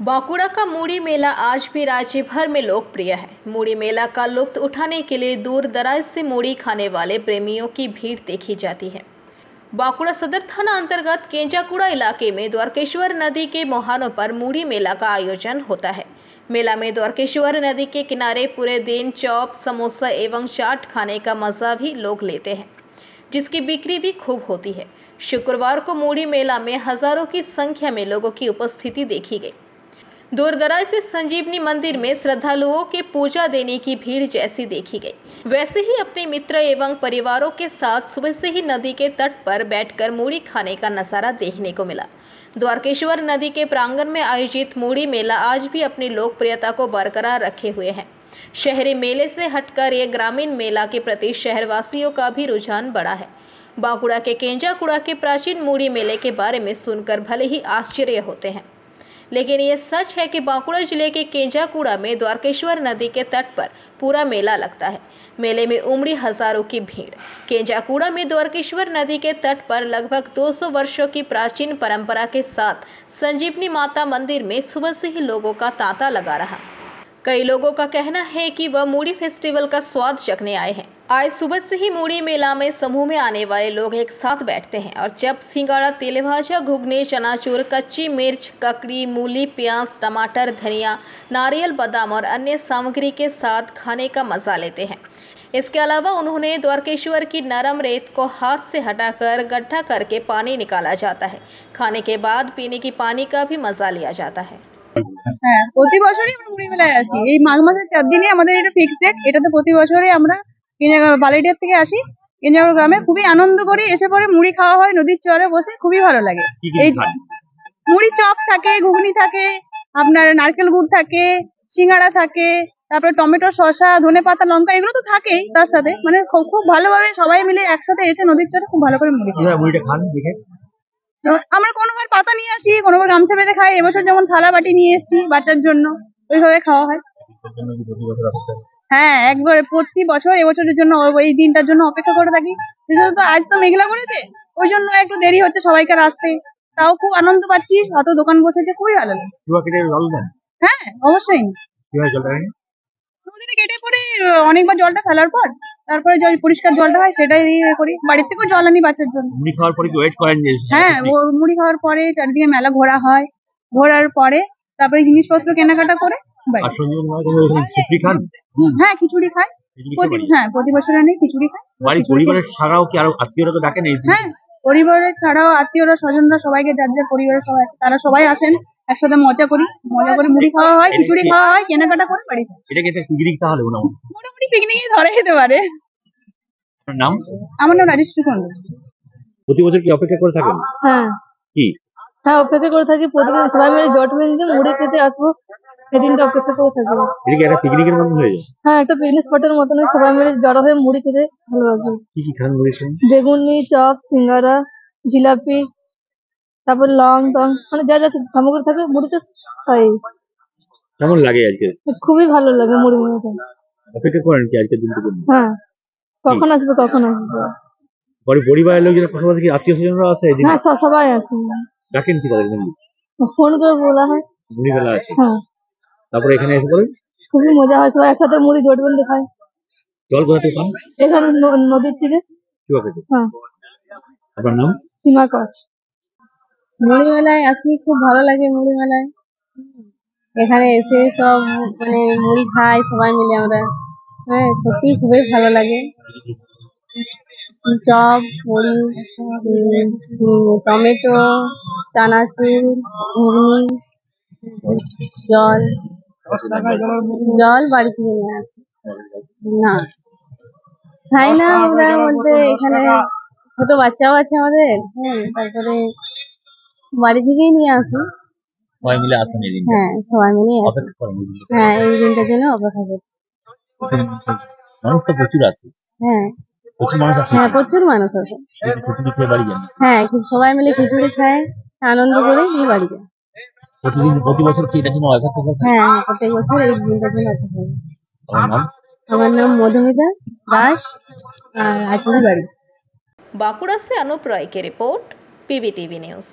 बांकुड़ा का मुड़ी मेला आज भी राज्य भर में लोकप्रिय है। मुड़ी मेला का लुत्फ उठाने के लिए दूर दराज से मुड़ी खाने वाले प्रेमियों की भीड़ देखी जाती है। बांकुड़ा सदर थाना अंतर्गत केंजाकुड़ा इलाके में द्वारकेश्वर नदी के मुहानों पर मुड़ी मेला का आयोजन होता है। मेला में द्वारकेश्वर नदी के किनारे पूरे दिन चॉप, समोसा एवं चाट खाने का मजा भी लोग लेते हैं, जिसकी बिक्री भी खूब होती है। शुक्रवार को मुड़ी मेला में हजारों की संख्या में लोगों की उपस्थिति देखी गई। दूर दराज से संजीवनी मंदिर में श्रद्धालुओं के पूजा देने की भीड़ जैसी देखी गई, वैसे ही अपने मित्र एवं परिवारों के साथ सुबह से ही नदी के तट पर बैठकर मूढ़ी खाने का नजारा देखने को मिला। द्वारकेश्वर नदी के प्रांगण में आयोजित मूढ़ी मेला आज भी अपनी लोकप्रियता को बरकरार रखे हुए है। शहरी मेले से हटकर ये ग्रामीण मेला के प्रति शहरवासियों का भी रुझान बढ़ा है। बांकुड़ा के केंजाकुड़ा के प्राचीन मूढ़ी मेले के बारे में सुनकर भले ही आश्चर्य होते हैं, लेकिन ये सच है कि बांकुड़ा जिले के केंजाकुड़ा में द्वारकेश्वर नदी के तट पर पूरा मेला लगता है। मेले में उमड़ी हजारों की भीड़। केंजाकुड़ा में द्वारकेश्वर नदी के तट पर लगभग 200 वर्षों की प्राचीन परंपरा के साथ संजीवनी माता मंदिर में सुबह से ही लोगों का तांता लगा रहा। कई लोगों का कहना है कि वह मूढ़ी फेस्टिवल का स्वाद चखने आए हैं। आज सुबह से ही मूढ़ी मेला में समूह में आने वाले लोग एक साथ बैठते हैं और चप, सिंगाड़ा, तेले भाजा, घुगनी, चनाचूर, कच्ची मिर्च, ककड़ी, मूली, प्याज, टमाटर, धनिया, नारियल, बादाम और अन्य सामग्री के साथ खाने का मजा लेते हैं। इसके अलावा उन्होंने द्वारकेश्वर की नरम रेत को हाथ से हटाकर गड्ढा करके पानी निकाला जाता है। खाने के बाद पीने की पानी का भी मजा लिया जाता है। হ্যাঁ, প্রতি বছরই আমরা মুড়ি মেলায় আসি। এই মাঘ মাসের 4 দিনই আমাদের এটা ফিক্সড ডেট। এটাতে প্রতি বছরই আমরা বালিডিয়ার থেকে আসি। কেঞ্জাকুড়া গ্রামে খুবই আনন্দ করি। এসে পরে মুড়ি খাওয়া হয় নদীর চরে বসে, খুবই ভালো লাগে। এই মুড়ি চপ থাকে, ঘুগনি থাকে, আপনার নারকেল গুড় থাকে, সিঙ্গাড়া থাকে, তারপরে টমেটো, শসা, ধনেপাতা, লঙ্কা এগুলো তো থাকেই তার সাথে। মানে খুব ভালোভাবে সবাই মিলে একসাথে এসে নদীর চরে খুব ভালো করে মুড়ি খাই। আমরা কোনোবার পাতা নিয়ে আসি, কোনোবার গামছা বেঁধে খাই। এবছর যেমন থালা বাটি নিয়ে এসেছি বাচ্চার জন্য, ওইভাবে খাওয়া হয়। হ্যাঁ, একবারে প্রতি বছর এবছরের জন্য ওই দিনটার জন্য অপেক্ষা করে থাকি। বিশেষত আজ তো মেঘলা করেছে, ওই জন্য একটু দেরি হচ্ছে সবাইকার আসতে। তাও খুব আনন্দ পাচ্ছি, অত দোকান বসেছে, খুবই ভালো লাগছে। হ্যাঁ, অবশ্যই নদীতে কেটে পরে অনেকবার জলটা ফেলার পর তারপরে জল পরিষ্কার জলটা হয় সেটাই করি। বাড়ির থেকেও জল আনি বাচ্চার জন্য। মুড়ি খাওয়ার পরে কি ওয়েট করেন? হ্যাঁ, মুড়ি খাওয়ার পরে চারিদিকে মেলা ঘোরা হয়। ঘোরার পরে তারপরে জিনিসপত্র কেনাকাটা করে হ্যাঁ, খিচুড়ি খাই। প্রতি বছর আনি খিচুড়ি খাই। পরিবারের ছাড়াও কি আরো আত্মীয়রা তো ডাকেন? হ্যাঁ, পরিবারের ছাড়াও আত্মীয়রা, স্বজনরা সবাইকে যার যার পরিবারের সবাই আছে, তারা সবাই আসেন। একসাথে মজা করে মুড়ি খাওয়া হয়, খিচুড়ি খাওয়া হয়, কেনাকাটা করে বাড়ি। এটা কি একটা পিকনিক তাহলে? মোটামুটি পিকনিকই ধরা যেতে পারে। আপনার নাম? আমার নাম রাজশ্রী খন্ডু। প্রতি বছর কি অপেক্ষা করে থাকেন? হ্যাঁ। কি? হ্যাঁ, অপেক্ষা করে থাকি। প্রতিদিন সবাই মিলে জট বেঁধে মুড়ি খেতে আসবো, সেদিনটা অপেক্ষা করে থাকি। এটা কি একটা পিকনিকের মতন হয়ে যায়? হ্যাঁ, একটা পিকনিক স্পটের মতন সবাই মিলে জড়ো হয়ে মুড়ি খেতে ভালো লাগে। কি কি খান মুড়ির সঙ্গে? বেগুনি, চপ, সিঙ্গারা, জিলাপি, তারপর লং টং, মানে যা যা সামগ্রী থাকে মুড়িতে খাই। কেমন লাগে আজকে? খুবই ভালো লাগে মুড়ি মেলাতে। অপেক্ষা করেন কি আজকের দিনটার জন্য? হ্যাঁ, কখন আসবে। পরিবারের লোকজন পাশাপাশি কি আত্মীয় স্বজনরা আছে? হ্যাঁ, সবাই আছে। ডাকেন কি তাদের নাকি? ফোন করে বলা হয়। মুড়ি মেলা আছে। হ্যাঁ, তারপরে এখানে এসে পড়েন? খুবই মজা হয়, সবাই একসাথে মুড়ি জট বেঁধে খায়। জল কোথা থেকে পান? এখানে নদীর থেকে। হ্যাঁ। আপনার নাম? সীমা কর। মুড়ি মেলায় আসি, খুব ভালো লাগে মুড়ি মেলায়। এখানে এসে সব মানে মুড়ি খাই সবাই মিলে আমরা। হ্যাঁ, সত্যি খুবই ভালো লাগে। চপ, মুড়ি, টমেটো, চানাচুর, ঘুগনি, জল বাড়ি থেকে নিয়ে আসি। না, খাই না আমরা বলতে এখানে ছোট বাচ্চাও আছে আমাদের। হ্যাঁ, তারপরে বাড়ি থেকেই নিয়ে আসি। সবাই মিলে আসেন এই দিন? হ্যাঁ, সবাই মিলে আসি। হ্যাঁ, এই দিনটার জন্য অপেক্ষা করি। মানুষ তো প্রচুর আছে। হ্যাঁ, প্রচুর মানুষ আছে। হ্যাঁ, প্রচুর মানুষ আছে। খিচুড়ি খেয়ে বাড়ি যান? হ্যাঁ, সবাই মিলে খিচুড়ি খায়, আনন্দ করে নিয়ে বাড়ি যায়। প্রতি বছর কি এটার জন্য অপেক্ষা করেন? হ্যাঁ, প্রত্যেক বছর এই দিনটার জন্য অপেক্ষা করি। আমার নাম? আমার নাম মধুমিতা দাস, আচুরি বাড়ি। बांकुड़ा से अनूप रॉय की रिपोर्ट, PBTV न्यूज़।